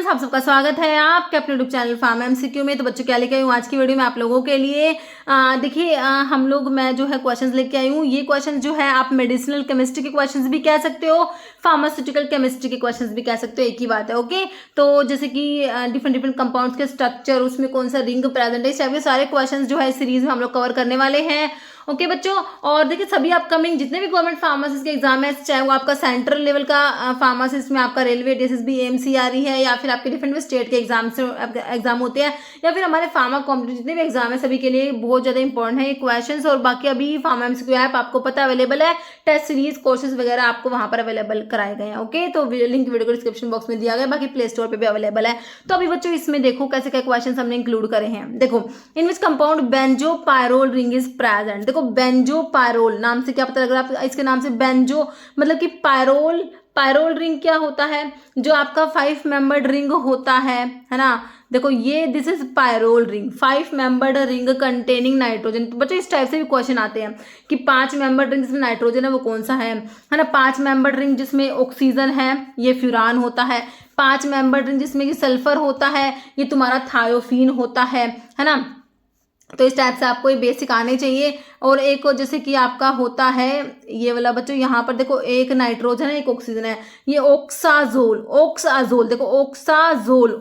Students, आप सबका स्वागत है आपके अपने यूट्यूब चैनल फार्म एमसीक्यू में। तो बच्चों क्या लेके आई हूँ आज की वीडियो में आप लोगों के लिए। देखिए मैं जो है क्वेश्चंस लेके आई हूँ। ये क्वेश्चंस जो है आप मेडिसिनल केमिस्ट्री के क्वेश्चंस भी कह सकते हो, फार्मास्यूटिकल केमिस्ट्री के क्वेश्चंस भी कह सकते हो, एक ही बात है। ओके, तो जैसे कि डिफरेंट कंपाउंड्स के स्ट्रक्चर, उसमें कौन सा रिंग प्रेजेंट है, इस टाइप के सारे क्वेश्चन जो है इस सीरीज में हम लोग कवर करने वाले हैं। ओके बच्चों, और देखिए सभी अपकमिंग जितने भी गवर्नमेंट फार्मासिस्ट के एग्जाम है, चाहे वो आपका सेंट्रल लेवल का फार्मासिस्ट में आपका रेलवे एसएसबी एमसीआरई है, या फिर आपके डिफरेंट स्टेट के एग्जाम होते हैं, या फिर हमारे फार्मा कॉम्पिटिटिव जितने भी एग्जाम है सभी के लिए बहुत ज्यादा इंपॉर्टेंट है ये क्वेश्चंस। और बाकी अभी फार्मा एमसीक्यू ऐप आपको पता अवेलेबल है, टेस्ट सीरीज कोर्सेज वगैरह आपको वहां पर अवेलेबल कराए गए हैं। ओके, तो लिंक वीडियो को डिस्क्रिप्शन बॉक्स में दिया गया, बाकी प्ले स्टोर पर भी अवेलेबल है। तो अभी बच्चों इसमें देखो कैसे क्या क्वेश्चन हमने इंक्लूड करे हैं। देखो, in which compound benzopyrrole ring is present. देखो बेंजोपायरोल नाम से क्या पता लग रहा है, इसके नाम से बेंजो मतलब कि पायरोल रिंग क्या होता है, जो आपका 5 मेंबर्ड रिंग होता है ना। देखो ये this is pyrrole ring, 5 membered ring containing nitrogen. तो बच्चों इस टाइप से भी क्वेश्चन आते हैं कि 5 मेंबर्ड रिंग जिसमें नाइट्रोजन है वो कौन सा है ना। 5 मेंबर्ड रिंग जिसमें ऑक्सीजन है ये फ्यूरान होता है। 5 मेंबर्ड रिंग जिसमें सल्फर होता है ये तुम्हारा थायोफीन होता है ना। तो इस टाइप से आपको ये बेसिक आने चाहिए। और एक जैसे कि आपका होता है ये वाला बच्चों, यहाँ पर देखो एक नाइट्रोजन है एक ऑक्सीजन है, ये ओक्साजोल देखो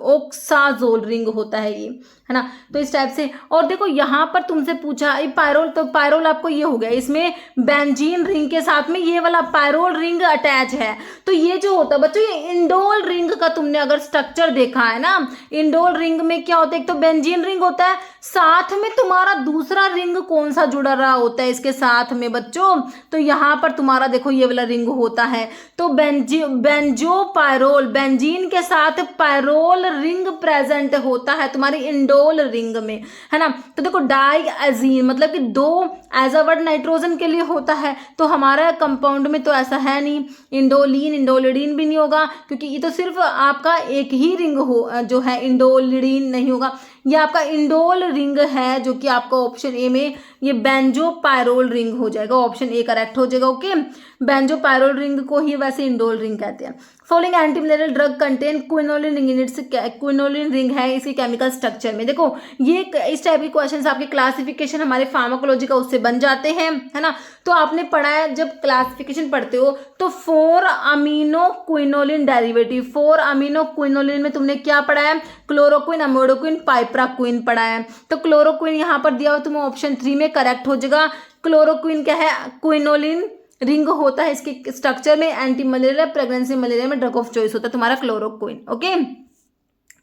ओक्साजोल रिंग होता है ये, है ना। तो इस टाइप से। और देखो यहाँ पर तुमसे पूछा ये पायरोल, तो पायरोल आपको ये हो गया, इसमें बेंजीन रिंग के साथ में ये वाला पायरोल रिंग अटैच है। तो ये जो होता है बच्चों ये इंडोल रिंग का तुमने अगर स्ट्रक्चर देखा है ना, इंडोल रिंग में क्या होता है, एक तो बेंजीन रिंग होता है, साथ में तुम्हारा दूसरा रिंग कौन सा जुड़ा रहा होता है इसके साथ में बच्चों, तो यहाँ पर तुम्हारा देखो ये वाला रिंग होता है। तो बेंजोपायरोल बेंजीन के साथ पायरोल रिंग प्रेजेंट होता है तुम्हारी इंडोल रिंग में, है ना। तो देखो डाइअजीन मतलब कि 2 एज अ वर्ड नाइट्रोजन के लिए होता है, तो हमारा कंपाउंड में तो ऐसा है नहीं, इंडोलिन इंडोलिडीन भी नहीं होगा, क्योंकि ये तो सिर्फ आपका एक ही रिंग हो जो है, इंडोलिडीन नहीं होगा। ये आपका इंडोल रिंग है जो कि आपका ऑप्शन ए में ये बेंजोपायरोल रिंग हो जाएगा, ऑप्शन ए करेक्ट हो जाएगा। ओके, बेंजोपायरोल रिंग को ही वैसे इंडोल रिंग कहते हैं। Following anti malarial drug contain quinoline ring in its, quinoline ring है इसके केमिकल स्ट्रक्चर में। देखो ये इस टाइप के क्वेश्चंस आपके क्लासिफिकेशन हमारे फार्माकोलॉजी का उससे बन जाते हैं, है ना। तो आपने पढ़ा है जब क्लासिफिकेशन पढ़ते हो तो 4 amino quinoline derivative, 4 amino quinoline में तुमने क्या पढ़ा है, क्लोरोक्विन, अमोडोक्विन, पाइप्राक्विन पढ़ा है। तो क्लोरोक्विन यहाँ पर दिया हुआ तुम्हें ऑप्शन 3 में करेक्ट हो जाएगा। क्लोरोक्विन क्या है, क्विनोलिन रिंग होता है इसके स्ट्रक्चर में, एंटी मलेरिया प्रेगनेंसी मलेरिया में ड्रग ऑफ चॉइस होता है तुम्हारा क्लोरोक्विन। ओके,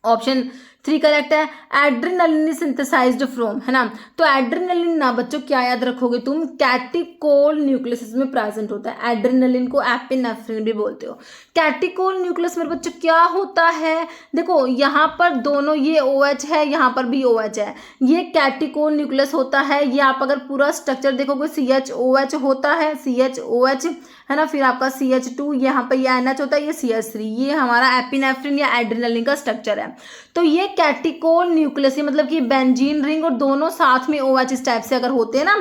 ऑप्शन 3 करेक्ट है। एड्रेनलिन इज सिंथेसाइज्ड फ्रॉम, है ना। तो एड्रेनलिन ना बच्चों क्या याद रखोगे तुम, कैटिकोल न्यूक्लियस में प्रेजेंट होता है। एड्रेनलिन को एपिनेफ्रिन भी बोलते हो। कैटिकोल न्यूक्लियस में बच्चों क्या होता है, देखो यहाँ पर दोनों ये OH है, यहाँ पर भी OH है, ये कैटिकोल न्यूक्लियस होता है। ये आप अगर पूरा स्ट्रक्चर देखोगे CHOH होता है, CHOH है ना, फिर आपका CH2, यहाँ पर ये NH होता है, ये CH3, ये हमारा एपिनेफ्रिन या एड्रेनलिन का स्ट्रक्चर है। तो ये कैटिकोल न्यूक्लियस मतलब कि बेंजीन रिंग और दोनों साथ में OH इस टाइप से अगर होते हैं ना,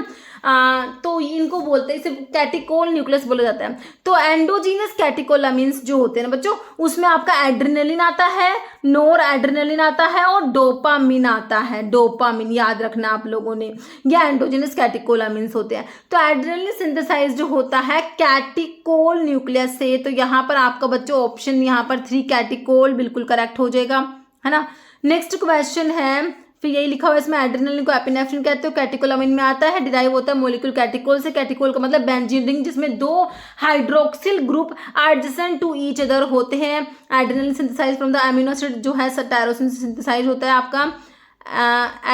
तो इनको बोलते हैं, इसे कैटिकोल न्यूक्लियस बोला जाता है। तो एंडोजीनस कैटिकोलामिन्स जो होते हैं ना बच्चों, उसमें आपका एड्रेनलिन आता है, नोर एड्रेनलिन आता है और डोपामिन आता है। डोपामिन याद रखना आप लोगों ने, ये एंडोजीनस कैटिकोलामिन्स होते हैं। तो एड्रेनलिन सिंथेसाइज्ड होता है कैटिकोल न्यूक्लियस से। तो यहाँ पर आपका बच्चों ऑप्शन यहाँ पर 3 कैटिकोल बिल्कुल करेक्ट हो जाएगा, है ना। नेक्स्ट क्वेश्चन है, फिर यही लिखा हुआ है इसमें, एड्रेनलिन को एपिनेफ्रिन कहते हो, कैटिकोलामिन में आता है, डिराइव होता है मोलिक्यूल कैटिकोल से। कैटिकोल का मतलब बेंजीन रिंग जिसमें 2 hydroxyl group adjacent to each other होते हैं। Adrenaline synthesize from the amino acid जो है टायरोसिन से सिंथेसाइज होता है आपका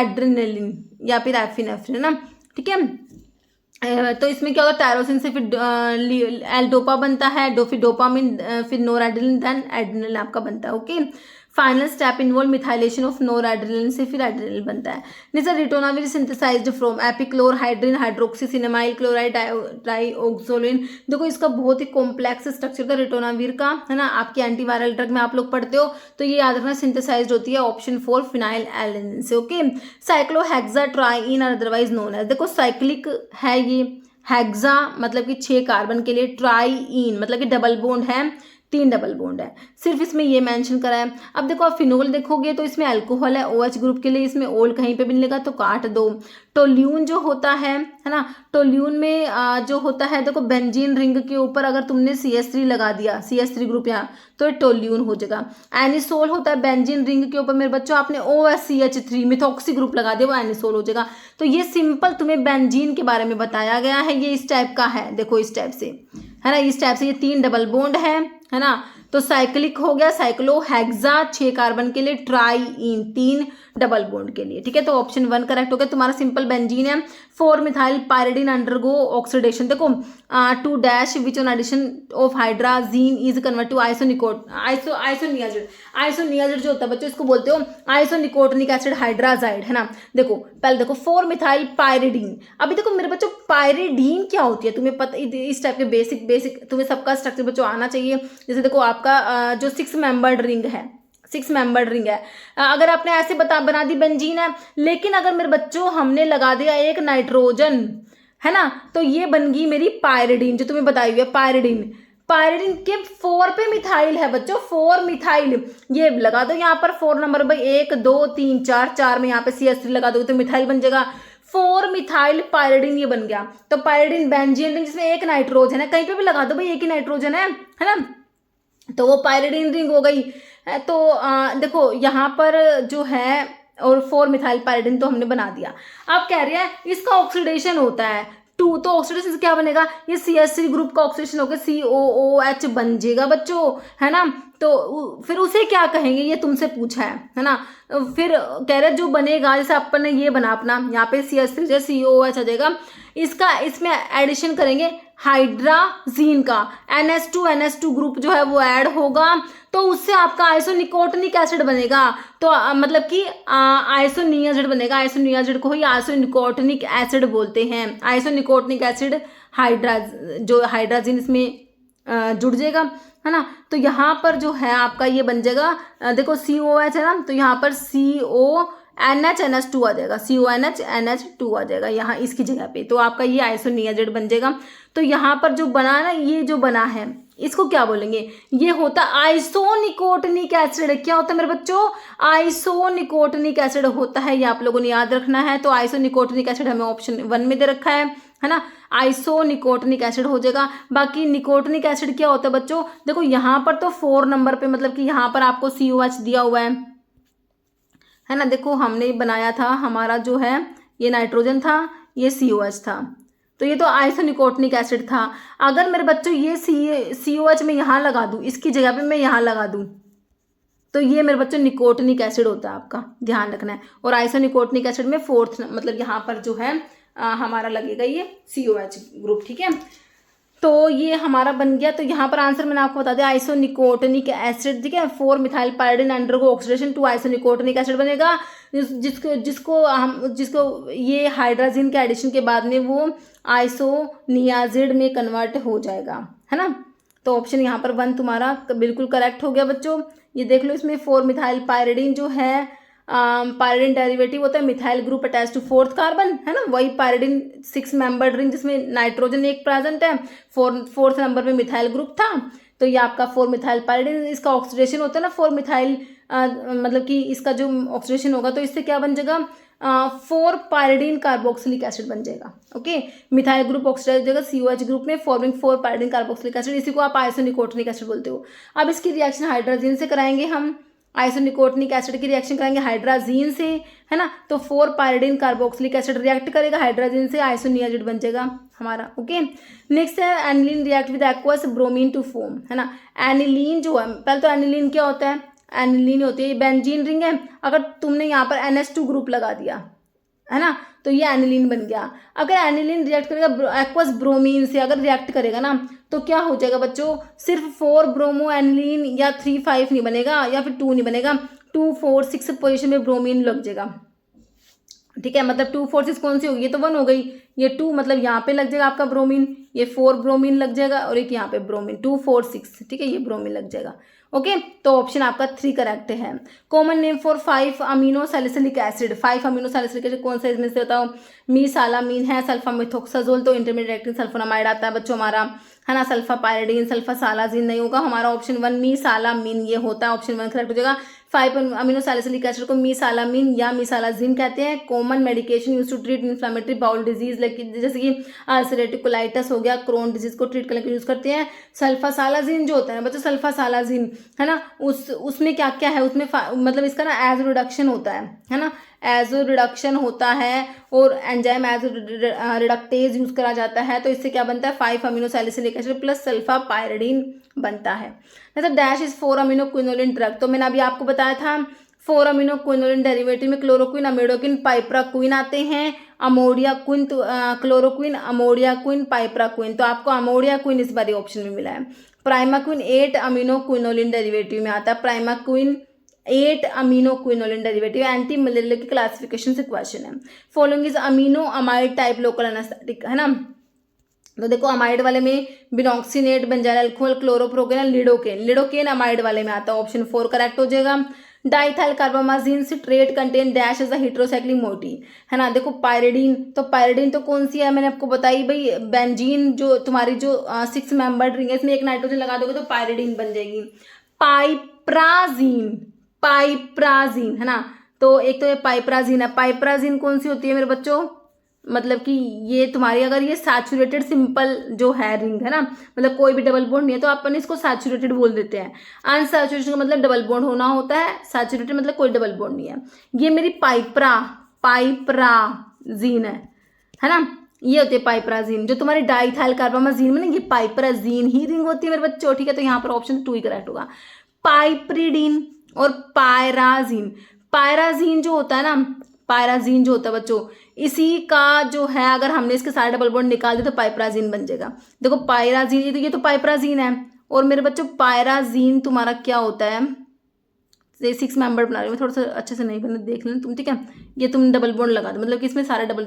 एड्रेनलिन या फिर एपिनेफ्रिन, है ना, ठीक है। तो इसमें क्या होगा, टायरोसिन से फिर एल डोपा बनता है, फिर डोपामिन, फिर नोर एड्रेनलिन, देन एड्रेनलिन आपका बनता है। Okay, final step involve methylation of nor adrenaline से फिर एड्रेनलिन बनता है। Next ritonavir synthesized from epichlorohydrin hydroxy cinnamyl chloride dioxolane. देखो इसका बहुत ही कॉम्प्लेक्स स्ट्रक्चर था रिटोनाविर का, है ना। आपकी एंटीवायरल ड्रग में आप लोग पढ़ते हो तो ये याद रखना, सिंथेसाइज्ड होती है ऑप्शन 4 फिनाइल एलानिन से। ओके, साइक्लोहेक्साट्राइन और अदरवाइज नोन एज, देखो साइक्लिक है ये, हेक्सा मतलब कि 6 कार्बन के लिए, ट्राईइन मतलब कि डबल बॉन्ड है, 3 डबल बॉन्ड है, सिर्फ इसमें ये मेंशन करा है। अब देखो आप फिनोल देखोगे तो इसमें अल्कोहल है OH ग्रुप के लिए, इसमें ओल कहीं पे भी नहीं लगा तो काट दो। टोल्यून जो होता है ना, टोल्यून में जो होता है देखो बेंजीन रिंग के ऊपर अगर तुमने CH3 लगा दिया, CH3 ग्रुप यहाँ, तो ये टोल्यून हो जाएगा। एनिसोल होता है बेंजीन रिंग के ऊपर मेरे बच्चों, आपने OHCH3 मिथॉक्सी ग्रुप लगा दिया, वो एनिसोल हो जाएगा। तो ये सिंपल तुम्हें बेंजीन के बारे में बताया गया है, ये इस टाइप का है, देखो इस टाइप से है ना, इस टाइप से। ये 3 डबल बॉन्ड है ना, तो साइक्लिक हो गया, साइक्लोहेक्सा 6 कार्बन के लिए, ट्राईइन 3 डबल बॉन्ड के लिए, ठीक है। तो ऑप्शन 1 करेक्ट हो गया तुम्हारा। सिंपल बेंजीन है। 4 मिथाइल पायरिडीन अंडरगो ऑक्सीडेशन, देखो 2 dash which on addition of hydrazine is convert to isoniazid. Isoniazid जो होता है बच्चों, इसको बोलते हो आइसोनिकोटिनिक एसिड हाइड्राजाइड, है ना। देखो पहले देखो 4 मिथाइल पायरिडीन। अभी देखो मेरे बच्चों पायरिडीन क्या होती है तुम्हें पता, इस टाइप के बेसिक तुम्हें सबका स्ट्रक्चर बच्चों आना चाहिए। जैसे देखो आपका जो 6 मेंबर्ड रिंग है, 6 मेंबर्ड रिंग है, अगर आपने ऐसे बना दी बेंजीन है, लेकिन अगर मेरे बच्चों हमने लगा दिया एक नाइट्रोजन, है ना, तो ये बन गई मेरी पायरिडीन, जो तुम्हें बताई हुई है पायरिडीन। पायरिडीन के 4 पे मिथाइल है बच्चों, 4 मिथाइल, ये लगा दो यहाँ पर 4 नंबर भाई, 1 2 3 4, 4 में यहाँ पे CH3 लगा दो तो मिथाइल बन जाएगा। 4 मिथाइल पायरिडीन ये बन गया। तो पायरिडीन बेंजीन रिंग जिसमें एक नाइट्रोजन है, कहीं पे भी लगा दो भाई एक ही नाइट्रोजन है ना, तो वो पायरिडीन रिंग हो गई। तो देखो यहाँ पर जो है, और 4 मिथाइल पायरिडीन तो हमने बना दिया। अब कह रहे हैं इसका ऑक्सीडेशन होता है 2, तो ऑक्सीडेशन से क्या बनेगा, ये CH3 ग्रुप का ऑक्सीडेशन होकर COOH बन जाएगा बच्चों, है ना। तो फिर उसे क्या कहेंगे ये तुमसे पूछा है ना। फिर कह रहे जो बनेगा, जैसे अपन ने ये बना अपना यहाँ पे CH3 जो COOH आ जाएगा, इसमें एडिशन करेंगे हाइड्राजीन का, NH2 ग्रुप जो है वो ऐड होगा, तो उससे आपका आइसोनिकोटिनिक एसिड बनेगा। तो मतलब कि आइसोनियाजिड बनेगा, आइसोनियाजिड को ही आइसोनिकोटिनिक एसिड बोलते हैं। आइसोनिकोटिनिक एसिड हाइड्राजीन इसमें जुड़ जाएगा, है ना। तो यहाँ पर जो है आपका ये बन जाएगा, देखो COOH है ना, तो यहाँ पर CONH2 आ जाएगा, CONH2 आ जाएगा यहाँ इसकी जगह पे, तो आपका ये आइसोनियाजिड बन जाएगा। तो यहाँ पर जो बना ना, ये जो बना है इसको क्या बोलेंगे, ये होता आइसोनिकोटिनिक एसिड। क्या होता है मेरे बच्चों, आइसोनिकोटिनिक एसिड होता है, ये आप लोगों ने याद रखना है। तो आइसोनिकोटिनिक एसिड हमें ऑप्शन 1 में दे रखा है ना, आइसोनिकोटिनिक एसिड हो जाएगा। बाकी निकोटिनिक एसिड क्या होता है बच्चों, देखो यहाँ पर तो 4 नंबर पे, मतलब कि यहाँ पर आपको COH दिया हुआ है ना। देखो हमने बनाया था, हमारा जो है ये नाइट्रोजन था, ये COH था, तो ये तो आइसोनिकोटिनिक एसिड था। अगर मेरे बच्चों ये COH में यहाँ लगा दूँ, इसकी जगह पे मैं यहाँ लगा दूँ, तो ये मेरे बच्चों निकोटिनिक एसिड होता है, आपका ध्यान रखना है। और आइसोनिकोटिनिक एसिड में 4th मतलब यहाँ पर जो है हमारा लगेगा ये COH ग्रुप, ठीक है। तो ये हमारा बन गया। तो यहाँ पर आंसर मैंने आपको बता दिया, आइसोनिकोटिनिक एसिड, ठीक है। 4 methyl pyridine undergo oxidation to isonicotinic acid बनेगा, जिसको ये हाइड्राजीन के एडिशन के बाद में वो आइसोनियाजिड में कन्वर्ट हो जाएगा, है ना। तो ऑप्शन यहाँ पर 1 तुम्हारा बिल्कुल करेक्ट हो गया बच्चों। ये देख लो, इसमें 4 मिथाइल पायरिडीन जो है, पायरिडीन डेरिवेटिव होता है methyl group attach to 4th carbon, है ना। वही पायरिडीन 6 मेंबर्ड रिंग जिसमें नाइट्रोजन एक प्रेजेंट है, 4th नंबर पे मिथाइल ग्रुप था, तो ये आपका 4 मिथाइल पायरिडीन। इसका ऑक्सीडेशन होता है ना 4 मिथाइल, मतलब कि इसका जो ऑक्सीडेशन होगा तो इससे क्या बन जाएगा, 4 पायरिडीन कार्बोक्सिलिक एसिड बन जाएगा। ओके, मिथाइल ग्रुप ऑक्सीडाइज हो जाएगा COH ग्रुप में, फॉर्मिंग 4 पायरिडीन कार्बोक्सिलिक एसिड, इसी को आप आइसोनिकोटिनिक एसिड बोलते हो। अब इसकी रिएक्शन हाइड्रोजन से कराएंगे हम, आइसोनिकोटिनिक एसिड की रिएक्शन कराएंगे हाइड्राजीन से, है ना। तो 4 पायरिडीन कार्बोक्सिलिक एसिड रिएक्ट करेगा हाइड्रोजन से, आइसोनियाजिड बन जाएगा हमारा। ओके, नेक्स्ट है aniline react with aqueous bromine to form, है ना। एनिलीन जो है, पहले तो एनिलीन क्या होता है, एनिलीन होती है बेंजीन रिंग है, अगर तुमने यहाँ पर NH2 ग्रुप लगा दिया, है ना, तो ये एनिलीन बन गया। अगर एनिलीन रिएक्ट करेगा एक्वस ब्रोमीन से, अगर रिएक्ट करेगा ना, तो क्या हो जाएगा बच्चों, सिर्फ 4 ब्रोमो एनिलीन या 3 5 नहीं बनेगा, या फिर 2 नहीं बनेगा, 2 4 6 पोजीशन में ब्रोमीन लग जाएगा, ठीक है। मतलब 2 4 6 कौन सी होगी, ये तो 1 हो गई, ये 2 मतलब यहाँ पे लग जाएगा आपका ब्रोमीन, ये 4 ब्रोमीन लग जाएगा, और एक यहाँ पे ब्रोमीन, 2 4 6, ठीक है, ये ब्रोमीन लग जाएगा। ओके, तो ऑप्शन आपका 3 करेक्ट है। Common name for 5 amino salicylic acid, 5 amino salicylic acid कौन सा इसमें से बताओ, मीसालामीन है, सल्फामिथोक्साजोल तो इंटरमीडिएट एक्टिंग सल्फोनामाइड आता है बच्चों हमारा, है ना। सल्फापायरिडीन, सल्फासालाजीन नहीं होगा, हमारा ऑप्शन 1 मीसालामीन ये होता है, ऑप्शन 1 करेक्ट हो जाएगा। 5 अमीनो सैलिसिलिक एसिड को मीसालामीन या मीसालाजीन कहते हैं। Common medication use to treat inflammatory bowel disease, like जैसे कि अल्सरेटिव कोलाइटिस हो गया, क्रोन डिजीज को ट्रीट करने के यूज करते हैं। सल्फासालाजीन जो होता है बच्चों, सल्फासालाजीन है ना, उसमें क्या क्या है, उसमें मतलब इसका ना एज रिडक्शन होता है ना, एजो रिडक्शन होता है और एंजाइम एजो रिडक्टेज यूज करा जाता है। तो इससे क्या बनता है, 5 अमीनो सैलिसिलिक एसिड प्लस सल्फापायरिडीन बनता है। मतलब dash is 4 amino quinoline drug. तो मैंने अभी आपको बताया था 4 अमीनो क्विनोलिन डेरिवेटिव में क्लोरोक्विन, अमिडोक्विन, पाइप्राक्विन आते हैं। अमोडिया क्विन, तो क्लोरोक्विन, अमोडिया क्विन, पाइप्राक्विन, तो आपको अमोडिया क्विन इस बार ऑप्शन में मिला है। प्राइमाक्विन 8 अमीनो क्विनोलिन डेरिवेटिव में आता है, primaquine 8 amino quinoline derivative. Anti malaria की क्लासिफिकेशन से क्वेश्चन है। Following is amino amide type local anaesthetic, है ना। तो देखो अमाइड वाले में benoxinate, benzyl alcohol, chloroprocaine, lidocaine, lidocaine amide वाले में आता है, ऑप्शन 4 करेक्ट हो जाएगा। Diethyl carbamazine citrate contain dash as a heterocyclic moiety, है ना। देखो पायरिडीन, तो पायरिडीन तो कौन सी है, मैंने आपको बताई भाई, बेंजीन जो तुम्हारी जो 6 मेंबर्ड रिंग है, इसमें एक नाइट्रोजन लगा दोगे तो पायरिडीन बन जाएगी। पाइप्राजीन, पाइप्राजीन, है ना। तो एक तो ये पाइप्राजीन है, पाइप्राजीन कौन सी होती है मेरे बच्चों, मतलब कि ये तुम्हारी अगर ये सैचुरेटेड सिंपल जो है रिंग है ना, मतलब कोई भी डबल बॉन्ड नहीं है तो अपन इसको सैचुरेटेड बोल देते हैं। अनसैचुरेटेड का मतलब डबल बॉन्ड होना होता है, सैचुरेटेड मतलब कोई डबल बॉन्ड नहीं है। ये मेरी पाइप्राजीन है ना, ये होती है पाइप्राजीन। जो तुम्हारी डाइथाइल कार्बामाजीन में ना, ये पाइप्राजीन ही रिंग होती है मेरे बच्चों, ठीक है। तो यहाँ पर ऑप्शन 2 ही करेक्ट होगा। पाइप्रिडीन और पायराजीन, पायराजीन जो होता है ना, पायराजीन जो होता है बच्चों, इसी का जो है अगर हमने इसके सारे डबल बॉन्ड निकाल दिए तो पाइप्राजीन बन जाएगा। देखो पायराजीन, ये तो पाइप्राजीन है, और मेरे बच्चों पायराजीन तुम्हारा क्या होता है, 6 मेंबर बना रही हूँ, थोड़ा सा अच्छे से नहीं बना, देख लेना तुम, ठीक है। ये तुम डबल बॉन्ड लगा दो, मतलब कि इसमें सारे डबल,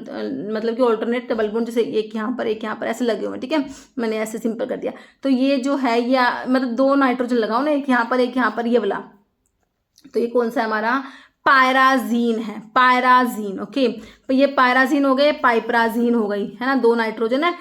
मतलब कि ऑल्टरनेट डबल बॉन्ड, जैसे एक यहाँ पर एक यहाँ पर ऐसे लगे हुए हैं, ठीक है। मैंने ऐसे सिंपल कर दिया। तो ये जो है ये मतलब 2 नाइट्रोजन लगाओ ना, एक यहाँ पर एक यहाँ पर, ये वाला, तो ये कौन सा है हमारा, पायराजीन है, पायराजीन, ओके। तो ये पायराजीन हो गए, पाइप्राजीन हो गई, है ना, 2 नाइट्रोजन है,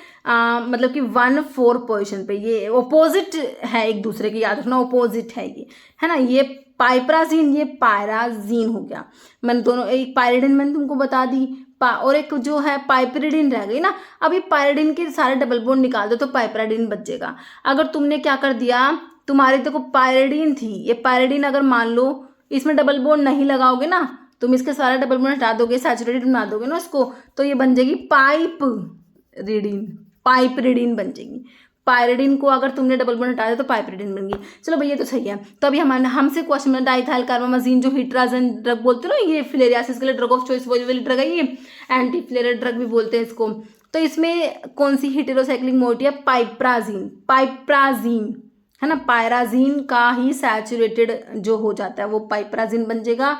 मतलब कि 1-4 पोजीशन पे, ये अपोजिट है एक दूसरे के, याद रखना अपोजिट है ये, है ना। ये पाइप्राजीन, ये पायराजीन हो गया। मैंने दोनों, एक पायरिडीन मैंने तुमको बता दी, और एक जो है पाइपरिडीन रह गई ना। अब ये पायरिडीन के सारे डबल बॉन्ड निकाल दो तो पाइपराडीन बचेगा। अगर तुमने क्या कर दिया, तुम्हारी देखो पायरिडीन थी, ये पायरिडीन अगर मान लो इसमें डबल बॉन्ड नहीं लगाओगे ना, तुम इसके सारे डबल बॉन्ड हटा दोगे, सैचुरेटेड बना दोगे ना इसको, तो ये बन जाएगी पाइपरिडीन, पाइपरिडीन बन जाएगी। पायरिडीन को अगर तुमने डबल बॉन्ड हटा दिया तो पाइपरिडीन बन गई। चलो भैया तो सही है। तो अभी हमारे हमसे क्वेश्चन में डाइथाइल कार्बामाजीन जो हिट्राजन ड्रग बोलते हो ना, ये फिलेरियासिस के लिए ड्रग ऑफ चॉइस वाली ड्रग है, ये एंटी फिलेरिया ड्रग भी बोलते हैं इसको। तो इसमें कौन सी हेटेरोसाइक्लिक मोइटी है, पाइप्राजीन, पाइप्राजीन, है ना। पायराजीन का ही सैचुरेटेड जो हो जाता है वो पाइप्राजीन बन जाएगा।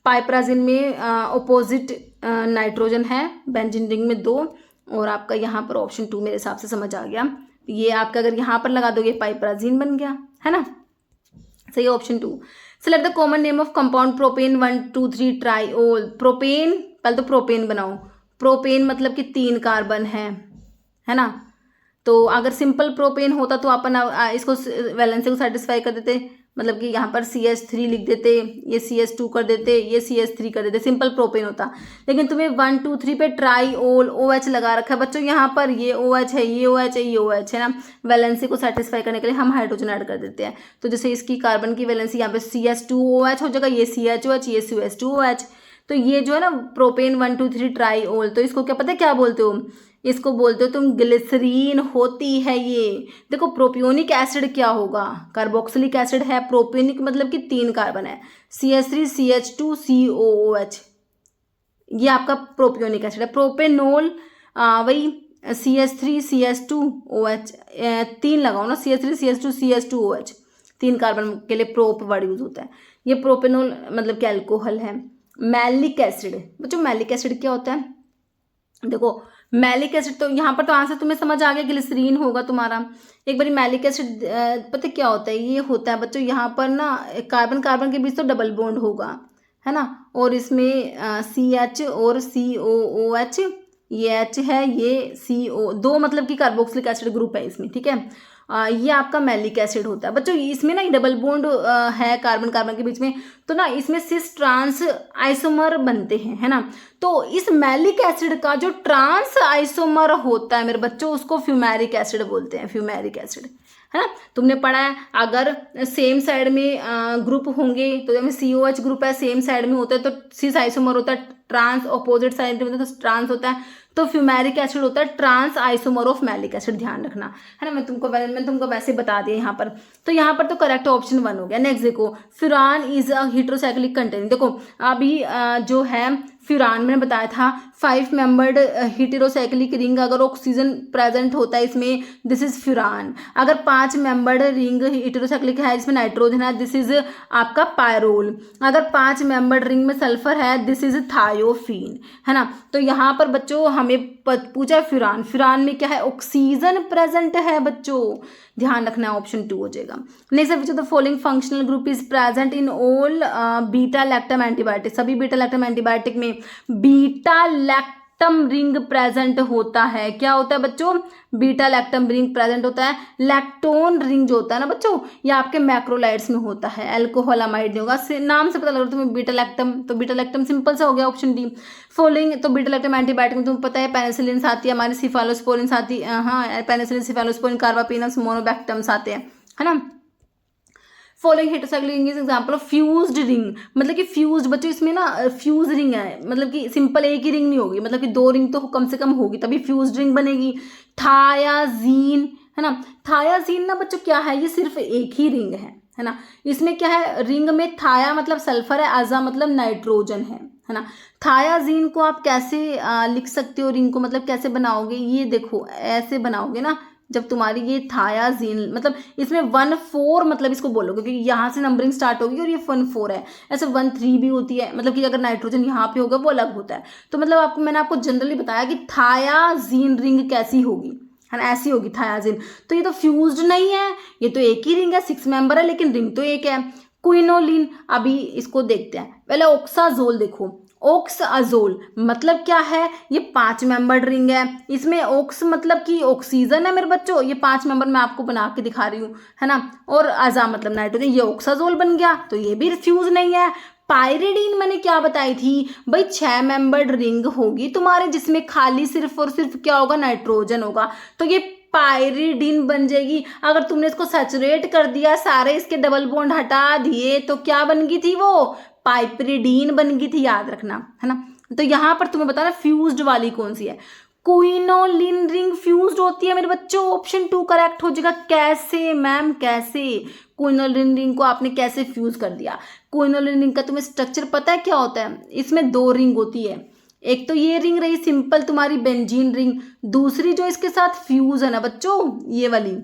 पाइप्राजीन में अपोजिट नाइट्रोजन है, बेंजीन रिंग में 2, और आपका यहाँ पर ऑप्शन 2 मेरे हिसाब से समझ आ गया। ये आपका अगर यहाँ पर लगा दोगे पाइप्राजीन बन गया, है ना, सही, option 2। Select the common name of compound propane 1 2 3 triol. Propane, पहले तो प्रोपेन बनाओ। प्रोपेन मतलब कि 3 कार्बन है ना। तो अगर सिंपल प्रोपेन होता तो अपन इसको वैलेंसी को सेटिस्फाई कर देते, मतलब कि यहाँ पर CH3 लिख देते, ये CH2 कर देते, ये CH3 कर देते, सिंपल प्रोपेन होता। लेकिन तुम्हें 1 2 3 पे ट्राइओल OH लगा रखा है बच्चों, यहाँ पर ये OH है, ये OH है, ये OH है ना। वैलेंसी को सेटिस्फाई करने के लिए हम हाइड्रोजन ऐड कर देते हैं। तो जैसे इसकी कार्बन की वैलेंसी यहाँ पे CH2OH हो जाएगा, ये CHOH, ये CH2OH। तो ये जो है ना प्रोपेन 1 2 3 ट्राइओल, तो इसको क्या पता है क्या बोलते हो, इसको बोलते हो तुम ग्लिसरीन होती है ये। देखो प्रोपियोनिक एसिड क्या होगा, कार्बोक्सिलिक एसिड है, प्रोपियोनिक मतलब कि 3 कार्बन है, CH3 CH2 COOH, ये आपका प्रोपियोनिक एसिड है। प्रोपेनोल वही CH3 CH2OH, 3 लगाओ ना, CH3 CH2 CH2OH, 3 कार्बन के लिए प्रोप वर्ड यूज होता है। ये प्रोपेनोल मतलब कि अल्कोहल है। मैलिक एसिड, बच्चों मैलिक एसिड क्या होता है, देखो मैलिक एसिड, तो यहाँ पर तो आंसर तुम्हें समझ आ गया, ग्लिसरीन होगा तुम्हारा। एक बारी मैलिक एसिड पता क्या होता है, ये होता है बच्चों यहाँ पर ना कार्बन कार्बन के बीच तो डबल बॉन्ड होगा, है ना, और इसमें CH और COOH ये H है, ये CO, दो मतलब कि कार्बोक्सिलिक एसिड ग्रुप है इसमें, ठीक है। ये आपका मैलिक एसिड होता है बच्चों। इसमें ना डबल बॉन्ड है कार्बन कार्बन के बीच में, तो ना इसमें सिस ट्रांस आइसोमर बनते हैं, है ना। तो इस मैलिक एसिड का जो ट्रांस आइसोमर होता है मेरे बच्चों, उसको फ्यूमेरिक एसिड बोलते हैं, फ्यूमेरिक एसिड, है ना। तुमने पढ़ा है अगर सेम साइड में ग्रुप होंगे तो जब COH ग्रुप है सेम साइड में होता है तो सिस आइसोमर होता है, ट्रांस अपोजिट साइड में होता है तो ट्रांस होता है, तो फ्यूमेरिक एसिड होता है trans isomer of maleic acid, ध्यान रखना, है ना। मैं तुमको वैसे बता दिया यहाँ पर। तो यहाँ पर तो करेक्ट ऑप्शन 1 हो गया। नेक्स्ट देखो, furan is a heterocyclic containing. देखो अभी जो है फ्यूरान मैंने बताया था 5 मेंबर्ड हेटेरोसाइक्लिक रिंग, अगर ऑक्सीजन प्रेजेंट होता है इसमें, दिस इज फ्यूरान। अगर 5 मेंबर्ड रिंग हेटेरोसाइक्लिक है जिसमें नाइट्रोजन है, दिस इज आपका पायरोल। अगर 5 मेंबर्ड रिंग में सल्फर है, दिस इज थायोफीन, है ना। तो यहाँ पर बच्चों हमें पूछा फ्यूरान, फ्यूरान में क्या है, ऑक्सीजन प्रेजेंट है बच्चों, ध्यान रखना है, ऑप्शन 2 हो जाएगा। Next the following functional group is present in all beta lactam antibiotic. सभी बीटा लैक्टम एंटीबायोटिक में बीटा लैक्टम रिंग प्रेजेंट होता है। क्या होता है बच्चों, बीटा लैक्टम रिंग प्रेजेंट होता है। लैक्टोन रिंग जो होता है ना बच्चों, ये आपके मैक्रोलाइड्स में होता है, अल्कोहलामाइड नहीं होगा। नाम से पता लग रहा है तुम्हें बीटा लैक्टम, तो बीटा लैक्टम सिंपल सा हो गया, ऑप्शन डी। फॉलोइंग, तो बीटा लैक्टम एंटीबायोटिक में तुम्हें पता है पेनिसिलिन आती है, हमारे सिफालोस्पोरिन आती है, हाँ पेनिसिलिन, सिफालोस्पोरिन, कार्बापेनम, मोनोबैक्टम्स आते हैं, है ना। Following heterocyclic ring is example of fused ring, मतलब कि फ्यूज्ड बच्चों इसमें ना फ्यूज रिंग है, मतलब कि सिंपल एक ही रिंग नहीं होगी, मतलब कि 2 रिंग तो कम से कम होगी तभी फ्यूज्ड रिंग बनेगी। थायाजीन, है ना। थायाजीन ना बच्चों क्या है, ये सिर्फ एक ही रिंग है ना। इसमें क्या है, रिंग में थाया मतलब सल्फर है, आजा मतलब नाइट्रोजन है ना। थायाजीन को आप कैसे लिख सकते हो, रिंग को मतलब कैसे बनाओगे, ये देखो ऐसे बनाओगे ना, जब तुम्हारी ये थायाजीन मतलब इसमें 1,4 मतलब इसको बोलोगे क्योंकि यहाँ से नंबरिंग स्टार्ट होगी और ये 1,4 है, ऐसे 1,3 भी होती है, मतलब कि अगर नाइट्रोजन यहाँ पे होगा वो अलग होता है। तो मतलब आपको मैंने आपको जनरली बताया कि थायाजीन रिंग कैसी होगी, है ना, ऐसी होगी थायाजीन। तो ये तो फ्यूज्ड नहीं है, ये तो एक ही रिंग है, 6 मेंबर है लेकिन रिंग तो एक है। क्विनोलिन, अभी इसको देखते हैं पहले। ऑक्साजोल देखो, ऑक्सअजोल मतलब क्या है, ये 5 मेंबर्ड रिंग है, इसमें ऑक्स मतलब कि ऑक्सीजन है मेरे बच्चों, ये 5 मेंबर मैं आपको बना के दिखा रही हूँ, है ना। और अजा मतलब नाइट्रोजन, ये ऑक्साजोल बन गया, तो ये भी फ्यूज नहीं है। पायरिडीन मैंने क्या बताई थी भाई, 6 मेंबर्ड रिंग होगी तुम्हारे जिसमें खाली सिर्फ और सिर्फ क्या होगा, नाइट्रोजन होगा, तो ये पायरिडीन बन जाएगी। अगर तुमने इसको सैचुरेट कर दिया, सारे इसके डबल बॉन्ड हटा दिए, तो क्या बन गई थी वो, पाइपरिडीन बन गई थी, याद रखना, है ना। तो यहाँ पर तुम्हें बताना फ्यूज्ड वाली कौन सी है। क्विनोलिन रिंग फ्यूज्ड होती है मेरे बच्चों, ऑप्शन 2 करेक्ट हो जाएगा। कैसे मैम, कैसे क्विनोलिन रिंग को आपने कैसे फ्यूज कर दिया। क्विनोलिन रिंग का तुम्हें स्ट्रक्चर पता है क्या होता है, इसमें 2 रिंग होती है, एक तो ये रिंग रही सिंपल तुम्हारी बेंजीन रिंग, दूसरी जो इसके साथ फ्यूज है ना बच्चों, ये वाली,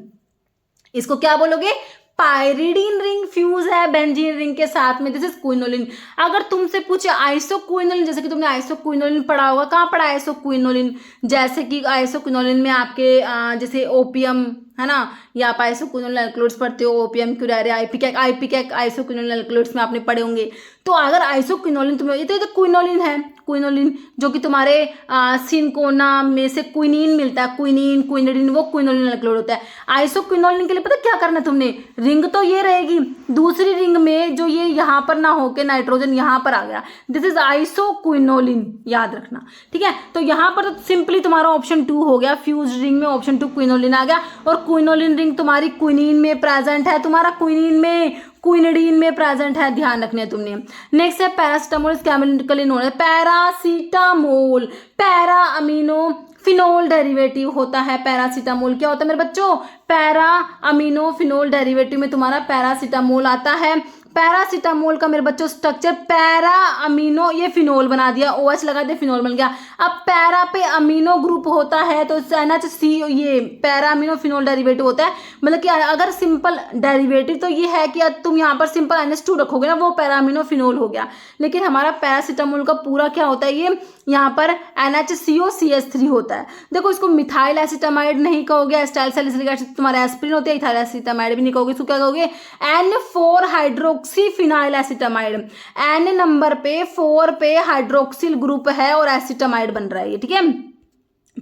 इसको क्या बोलोगे, पायरिडीन रिंग फ्यूज है बेंजीन रिंग के साथ में, दिस इज क्विनोलिन। अगर तुमसे पूछे आइसोक्विनोलिन, जैसे कि तुमने आइसोक्विनोलिन पढ़ा होगा, कहाँ पढ़ा आइसोक्विनोलिन, जैसे कि आइसोक्विनोलिन में आपके जैसे ओपियम, है ना, या आप आइसोक्विनोलिन एल्कलॉइड्स पढ़ते हो, ओपियम, क्यूरारिया, आईपीकैक आइसोक्विनोलिन एल्कलॉइड्स में आपने पढ़े होंगे। तो अगर आइसोक्विनोलिन तुम्हें, ये तो क्विनोलिन है, क्विनोलिन जो कि तुम्हारे सिनकोना में से क्विनीन मिलता है, क्विनीन, क्विनिडीन, वो क्विनोलिन एल्कलॉइड होता है। आइसोक्विनोलिन के लिए पता क्या करना है तुमने, रिंग तो ये रहेगी, दूसरी रिंग में जो ये यहाँ पर ना होके नाइट्रोजन यहाँ पर आ गया, दिस इज आइसोक्विनोलिन, याद रखना, ठीक है। तो यहाँ पर तो सिंपली तुम्हारा ऑप्शन 2 हो गया, फ्यूज रिंग में ऑप्शन 2 क्विनोलिन आ गया, और क्विनोलिन रिंग तुम्हारी क्विनीन में प्रेजेंट है, तुम्हारा क्विनीन में, क्विनिडीन में प्रेजेंट है, ध्यान रखना है तुमने। नेक्स्ट है पैरासिटामोल, केमिकली नोन है paracetamol, para amino phenol derivative होता है पैरासीटामोल। क्या होता है मेरे बच्चों, पैरा अमीनो फिनोल डेरिवेटिव में तुम्हारा पैरासीटामोल आता है। पैरासीटामोल का मेरे बच्चों स्ट्रक्चर पैरा अमीनो, ये फिनोल बना दिया, OH लगा दिया, फिनोल बन गया। अब पैरा पे अमीनो ग्रुप होता है तो NHC, ये पैरा अमीनो फिनोल डेरिवेटिव होता है, मतलब कि अगर सिंपल डेरिवेटिव तो ये है कि तुम यहाँ पर सिंपल NH2 रखोगे ना, वो पैरा अमीनो फिनोल हो गया, लेकिन हमारा पैरासीटामोल का पूरा क्या होता है, ये यहाँ पर NHCOCH3 होता है। देखो इसको मिथाइल एसिटामाइड नहीं कहोगे, एस्टाइल सैलिसिलिक एसिड तुम्हारा एस्प्रिन होती है, इथाइल एसिटामाइड भी नहीं कहोगे, इसको क्या कहोगे, N4 हाइड्रोक्सीफिनाइल एसिटामाइड। N नंबर पे 4 पे हाइड्रोक्सिल ग्रुप है और एसिटामाइड बन रहा है ये, ठीक है।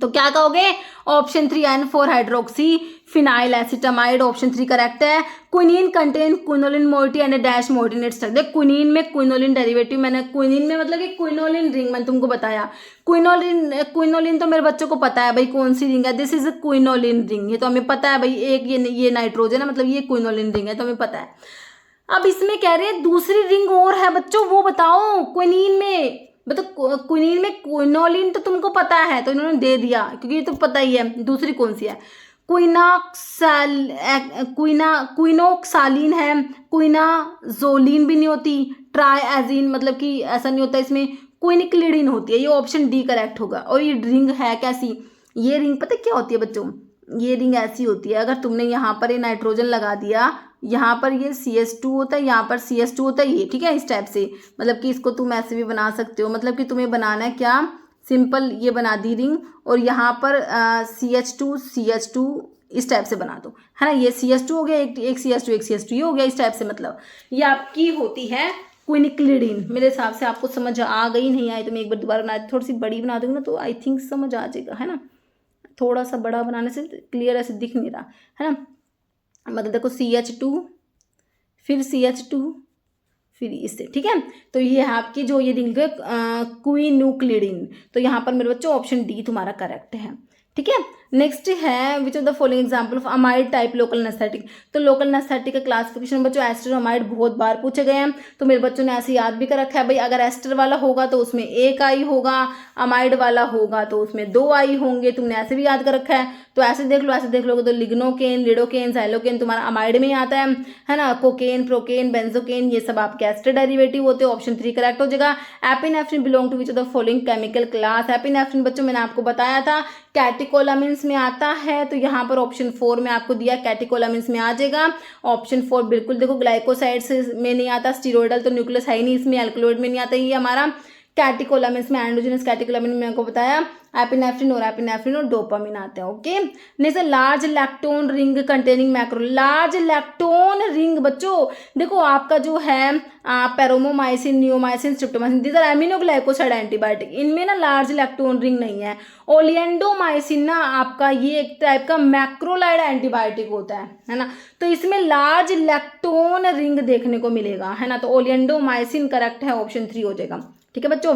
तो क्या कहोगे, option 3 N4 hydroxy phenyl acetamide, option 3 correct है। Quinine contain quinoline moiety and dash मोइटिनेट स्ट्रक्चर। क्विनीन में क्विनोलिन डेरिवेटिव, मैंने क्विनीन में मतलब कि क्विनोलिन रिंग मैंने तुमको बताया। क्विनोलिन तो मेरे बच्चों को पता है भाई कौन सी रिंग है, दिस इज क्विनोलिन रिंग, ये तो हमें पता है भाई। एक ये नाइट्रोजन है, मतलब ये क्विनोलिन रिंग है, तो हमें पता है। अब इसमें कह रहे हैं दूसरी रिंग और है बच्चों, वो बताओ। क्विनीन में मतलब क्विनीन में क्विनोलिन तो तुमको पता है, तो इन्होंने दे दिया क्योंकि ये तो पता ही है। दूसरी कौन सी है, क्विनोक्सालिन है, क्विनाजोलिन भी नहीं होती, ट्राइएजिन मतलब कि ऐसा नहीं होता, इसमें क्विनिक्लिडिन होती है। ये ऑप्शन डी करेक्ट होगा। और ये रिंग है कैसी, ये रिंग पता क्या होती है बच्चों, ये रिंग ऐसी होती है, अगर तुमने यहाँ पर ये नाइट्रोजन लगा दिया, यहाँ पर ये CH2 होता है, यहाँ पर CH2 होता है, ये ठीक है, इस टाइप से। मतलब कि इसको तुम ऐसे भी बना सकते हो, मतलब कि तुम्हें बनाना है क्या, सिंपल ये बना दी रिंग, और यहाँ पर CH2 इस टाइप से बना दो, है ना। ये CH2 हो गया, एक CH2 ये हो गया, इस टाइप से। मतलब ये आपकी होती है क्विनिक्लिडिन। मेरे हिसाब से आपको समझ आ गई, नहीं आई तो मैं एक बार दोबारा बना, थोड़ी सी बड़ी बना दूंगी ना तो आई थिंक समझ आ जाएगा, है ना। थोड़ा सा बड़ा बनाने से क्लियर ऐसे दिख नहीं रहा, है ना। मतलब देखो CH2 फिर CH2 फिर इससे, ठीक है। तो ये है आपकी जो ये रिंग है क्विनुक्लिडिन। तो यहाँ पर मेरे बच्चों ऑप्शन डी तुम्हारा करेक्ट है, ठीक है। नेक्स्ट है विच of the following example of amide type local anaesthetic. तो लोकल एनेस्थेटिक का क्लासिफिकेशन बच्चों एस्टर अमाइड बहुत बार पूछे गए हैं, तो मेरे बच्चों ने ऐसे याद भी कर रखा है भाई। अगर एस्टर वाला होगा तो उसमें 1 आई होगा, अमाइड वाला होगा तो उसमें 2 आई होंगे, तुमने ऐसे भी याद कर रखा है। तो ऐसे देख लो, ऐसे देख लोगे तो लिग्नोकेन, लिडोकेन, ज़ाइलोकेन तुम्हारा अमाइड में ही आता है ना। कोकेन, प्रोकेन, बेंजोकेन ये सब आपके एस्टर डेरिवेटिव होते हैं, ऑप्शन 3 करेक्ट हो जाएगा। Epinephrine belong to which of the following chemical class. Epinephrine बच्चों मैंने आपको बताया था कैटेकोलामिन्स में आता है, तो यहाँ पर ऑप्शन 4 में आपको दिया कैटेकोलामिन्स में आ जाएगा। ऑप्शन 4 बिल्कुल देखो, ग्लाइकोसाइड्स में नहीं आता, स्टीरोइडल तो न्यूक्लियस है ही नहीं इसमें, एल्कलॉइड में नहीं आता, ये हमारा कैटेकोलामिन्स में, एंडोजेनस कैटेकोलामिन में आपको बताया एपिनेफ्रिन और डोपामिन आते हैं, okay. Next large lactone ring containing macro. Large lactone ring बच्चों देखो आपका जो है paromomycin, neomycin, streptomycin, these are aminoglycoside antibiotic, इनमें ना लार्ज लैक्टोन रिंग नहीं है। ओलिएंडोमाइसिन ना आपका ये एक टाइप का मैक्रोलाइड एंटीबायोटिक होता है ना। तो इसमें लार्ज लैक्टोन रिंग देखने को मिलेगा, है ना। तो ओलिएंडोमाइसिन करेक्ट है, ऑप्शन 3 हो जाएगा, ठीक है बच्चों।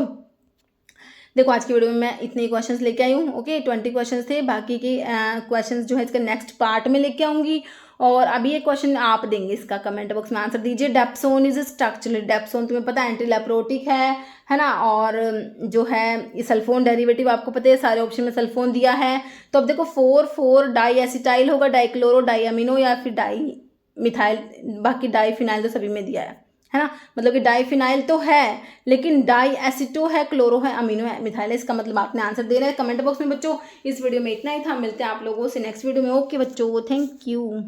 देखो आज की वीडियो में मैं इतने ही क्वेश्चंस लेके आई हूँ, ओके। 20 क्वेश्चंस थे, बाकी के क्वेश्चंस जो है इसके नेक्स्ट पार्ट में लेके आऊँगी। और अभी ये क्वेश्चन आप देंगे, इसका कमेंट बॉक्स में आंसर दीजिए। डेप्सोन इज स्ट्रक्चरल, डेप्सोन तुम्हें पता है एंटीलेप्रोटिक है ना। और जो है सल्फोन डेरिवेटिव आपको पता है, सारे ऑप्शन में सल्फोन दिया है। तो अब देखो 4 डाई एसिटाइल होगा, डाइक्लोरो, डाइअमीनो या फिर डाई मिथाइल, बाकी डाई फिनाइल तो सभी में दिया है ना। मतलब कि डाइफिनाइल तो है लेकिन डाई एसिटो है, क्लोरो है, अमीनो है, मिथाइल है। इसका मतलब आपने आंसर देना है कमेंट बॉक्स में बच्चों। इस वीडियो में इतना ही था, मिलते हैं आप लोगों से नेक्स्ट वीडियो में। ओके बच्चों, थैंक यू।